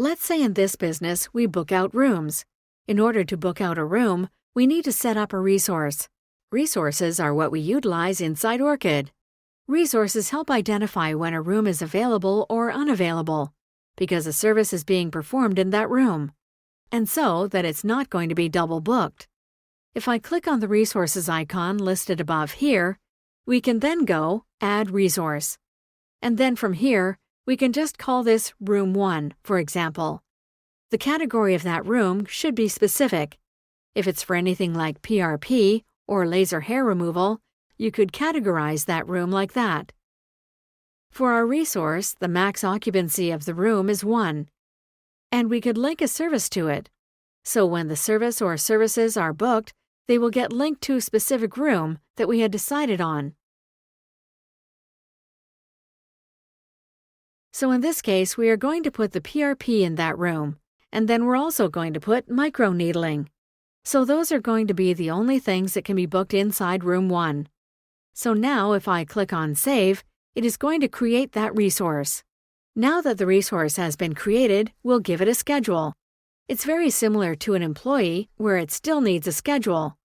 Let's say in this business we book out rooms. In order to book out a room, we need to set up a resource. Resources are what we utilize inside Orchid. Resources help identify when a room is available or unavailable, because a service is being performed in that room, and so that it's not going to be double booked. If I click on the resources icon listed above here, we can then go Add Resource. And then from here, we can just call this Room 1, for example. The category of that room should be specific. If it's for anything like PRP or laser hair removal, you could categorize that room like that. For our resource, the max occupancy of the room is 1, and we could link a service to it. So when the service or services are booked, they will get linked to a specific room that we had decided on. So in this case, we are going to put the PRP in that room, and then we're also going to put microneedling. So those are going to be the only things that can be booked inside Room 1. So now if I click on Save, it is going to create that resource. Now that the resource has been created, we'll give it a schedule. It's very similar to an employee where it still needs a schedule.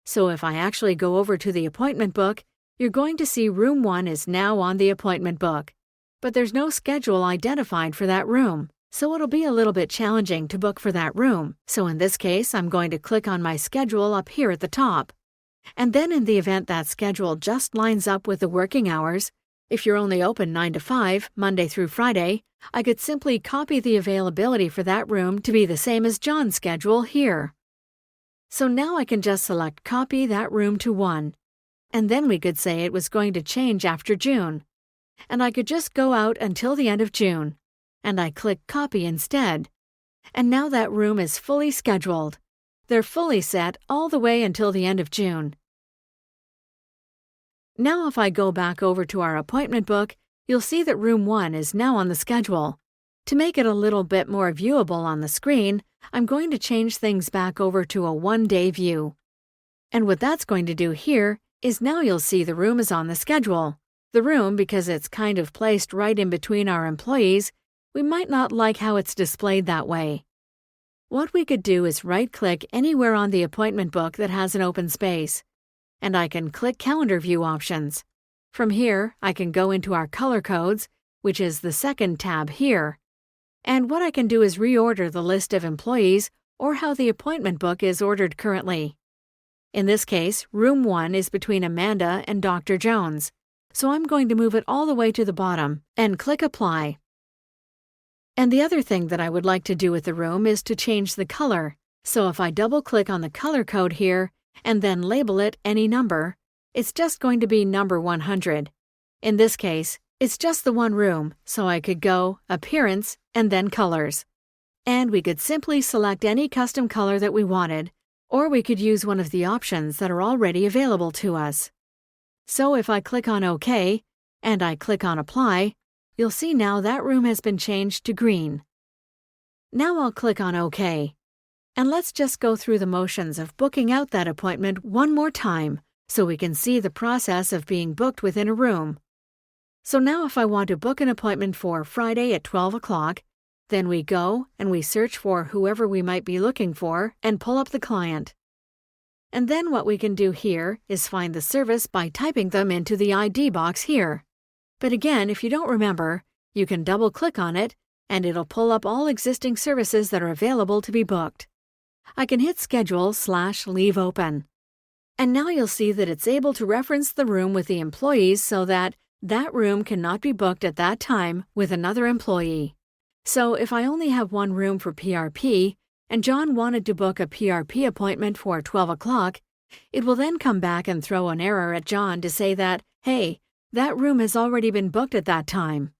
So if I actually go over to the appointment book, you're going to see Room 1 is now on the appointment book. But there's no schedule identified for that room, so it'll be a little bit challenging to book for that room. So in this case, I'm going to click on my schedule up here at the top. And then in the event that schedule just lines up with the working hours, if you're only open 9 to 5, Monday through Friday, I could simply copy the availability for that room to be the same as John's schedule here. So now I can just select Copy that room to 1. And then we could say it was going to change after June. And I could just go out until the end of June. And I click Copy instead. And now that room is fully scheduled. They're fully set all the way until the end of June. Now if I go back over to our appointment book, you'll see that Room 1 is now on the schedule. To make it a little bit more viewable on the screen, I'm going to change things back over to a one-day view. And what that's going to do here is now you'll see the room is on the schedule. The room, because it's kind of placed right in between our employees, we might not like how it's displayed that way. What we could do is right-click anywhere on the appointment book that has an open space, and I can click Calendar View options. From here, I can go into our color codes, which is the second tab here. And what I can do is reorder the list of employees or how the appointment book is ordered currently. In this case, Room 1 is between Amanda and Dr. Jones, so I'm going to move it all the way to the bottom and click Apply. And the other thing that I would like to do with the room is to change the color. So if I double-click on the color code here and then label it any number, it's just going to be number 100. In this case, it's just the one room, so I could go Appearance and then Colors. And we could simply select any custom color that we wanted, or we could use one of the options that are already available to us. So if I click on OK, and I click on Apply, you'll see now that room has been changed to green. Now I'll click on OK. And let's just go through the motions of booking out that appointment one more time so we can see the process of being booked within a room. So now if I want to book an appointment for Friday at 12 o'clock, then we go and we search for whoever we might be looking for and pull up the client. And then what we can do here is find the service by typing them into the ID box here. But again, if you don't remember, you can double-click on it and it'll pull up all existing services that are available to be booked. I can hit Schedule/Leave Open. And now you'll see that it's able to reference the room with the employees so that that room cannot be booked at that time with another employee. So if I only have one room for PRP, and John wanted to book a PRP appointment for 12 o'clock, it will then come back and throw an error at John to say that, hey, that room has already been booked at that time.